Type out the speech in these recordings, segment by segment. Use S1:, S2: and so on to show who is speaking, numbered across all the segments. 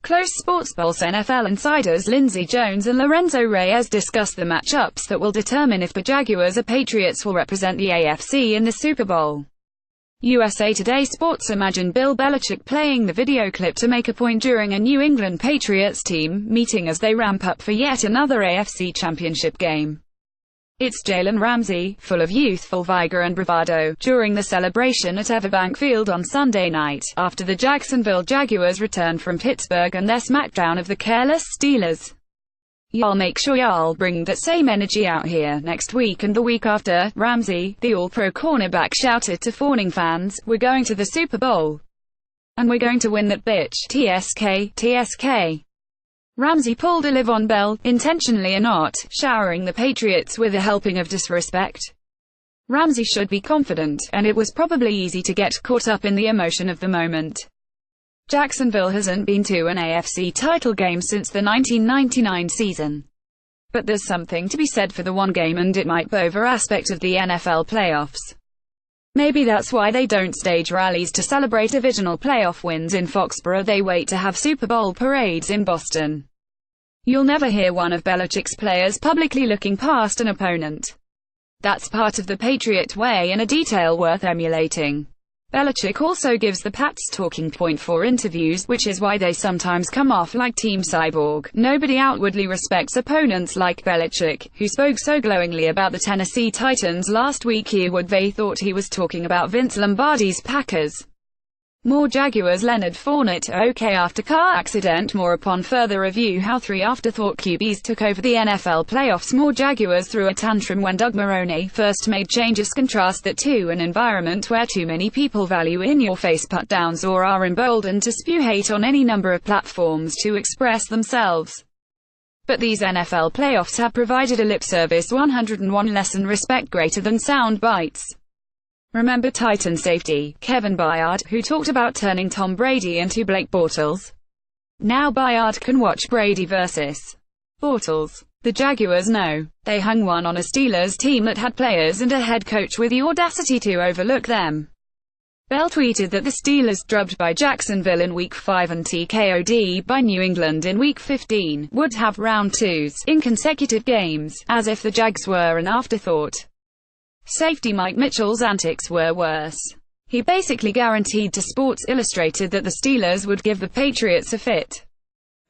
S1: Close Sports Pulse NFL insiders Lindsey Jones and Lorenzo Reyes discuss the matchups that will determine if the Jaguars or Patriots will represent the AFC in the Super Bowl. USA Today Sports imagine Bill Belichick playing the video clip to make a point during a New England Patriots team meeting as they ramp up for yet another AFC championship game. It's Jalen Ramsey, full of youthful vigor and bravado, during the celebration at Everbank Field on Sunday night, after the Jacksonville Jaguars returned from Pittsburgh and their smackdown of the careless Steelers. "Y'all make sure y'all bring that same energy out here next week and the week after," Ramsey, the All-Pro cornerback, shouted to fawning fans. "We're going to the Super Bowl. And we're going to win that bitch. TSK, TSK." Ramsey pulled a Le'Veon Bell, intentionally or not, showering the Patriots with a helping of disrespect. Ramsey should be confident, and it was probably easy to get caught up in the emotion of the moment. Jacksonville hasn't been to an AFC title game since the 1999 season. But there's something to be said for the one game and it might over aspect of the NFL playoffs. Maybe that's why they don't stage rallies to celebrate divisional playoff wins in Foxborough. They wait to have Super Bowl parades in Boston. You'll never hear one of Belichick's players publicly looking past an opponent. That's part of the Patriot way and a detail worth emulating. Belichick also gives the Pats talking point for interviews, which is why they sometimes come off like Team Cyborg. Nobody outwardly respects opponents like Belichick, who spoke so glowingly about the Tennessee Titans last week. Earwood they thought he was talking about Vince Lombardi's Packers. More Jaguars. Leonard Fournette okay after car accident. More upon further review how three afterthought QBs took over the NFL playoffs. More Jaguars threw a tantrum when Doug Marrone first made changes. Contrast that to an environment where too many people value in-your-face put-downs or are emboldened to spew hate on any number of platforms to express themselves. But these NFL playoffs have provided a lip service 101 lesson: respect greater than sound bites. Remember Titan safety, Kevin Byard, who talked about turning Tom Brady into Blake Bortles? Now Byard can watch Brady versus Bortles. The Jaguars know. They hung one on a Steelers team that had players and a head coach with the audacity to overlook them. Bell tweeted that the Steelers, drubbed by Jacksonville in Week 5 and TKO'd by New England in Week 15, would have round twos in consecutive games, as if the Jags were an afterthought. Safety Mike Mitchell's antics were worse. He basically guaranteed to Sports Illustrated that the Steelers would give the Patriots a fit.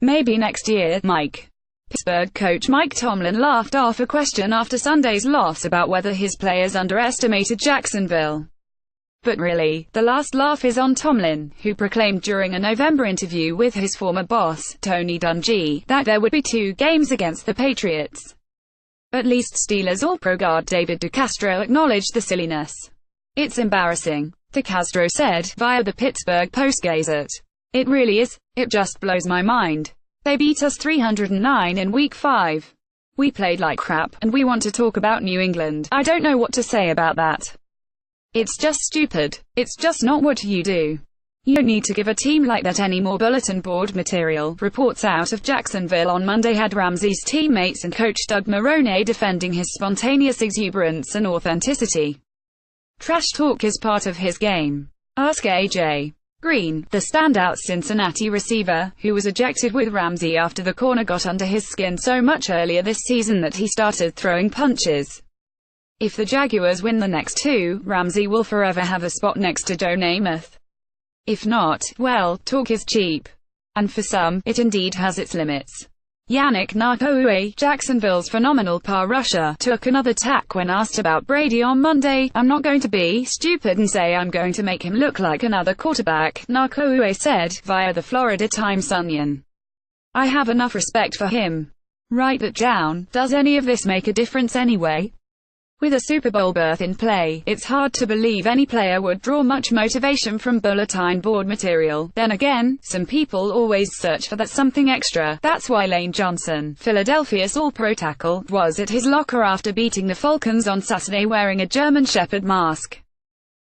S1: Maybe next year, Mike. Pittsburgh coach Mike Tomlin laughed off a question after Sunday's loss about whether his players underestimated Jacksonville. But really, the last laugh is on Tomlin, who proclaimed during a November interview with his former boss, Tony Dungy, that there would be 2 games against the Patriots. At least Steelers All-Pro guard David DeCastro acknowledged the silliness. "It's embarrassing," DeCastro said, via the Pittsburgh Post-Gazette. "It really is. It just blows my mind. They beat us 309 in Week 5. We played like crap, and we want to talk about New England. I don't know what to say about that. It's just stupid. It's just not what you do. You don't need to give a team like that any more bulletin board material." Reports out of Jacksonville on Monday had Ramsey's teammates and coach Doug Marrone defending his spontaneous exuberance and authenticity. "Trash talk is part of his game. Ask A.J. Green, the standout Cincinnati receiver, who was ejected with Ramsey after the corner got under his skin so much earlier this season that he started throwing punches. If the Jaguars win the next 2, Ramsey will forever have a spot next to Joe Namath. If not, well, talk is cheap. And for some, it indeed has its limits. Yannick Ngakoue, Jacksonville's phenomenal pass rusher, took another tack when asked about Brady on Monday. "I'm not going to be stupid and say I'm going to make him look like another quarterback," Ngakoue said, via the Florida Times-Union. "I have enough respect for him. Write that down. Does any of this make a difference anyway?" With a Super Bowl berth in play, it's hard to believe any player would draw much motivation from bulletin board material. Then again, some people always search for that something extra. That's why Lane Johnson, Philadelphia's All-Pro tackle, was at his locker after beating the Falcons on Saturday wearing a German Shepherd mask.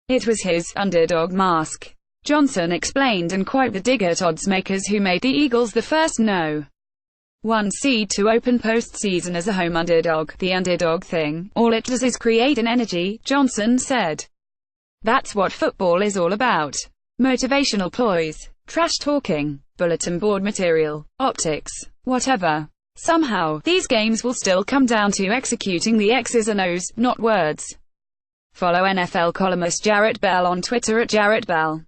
S1: It was his underdog mask, Johnson explained, and quite the dig at odds makers who made the Eagles the first No.1 seed to open postseason as a home underdog. "The underdog thing, all it does is create an energy," Johnson said. "That's what football is all about. Motivational ploys. trash talking, bulletin board material, optics, whatever. Somehow, these games will still come down to executing the X's and O's, not words. Follow NFL columnist Jarrett Bell on Twitter at Jarrett Bell.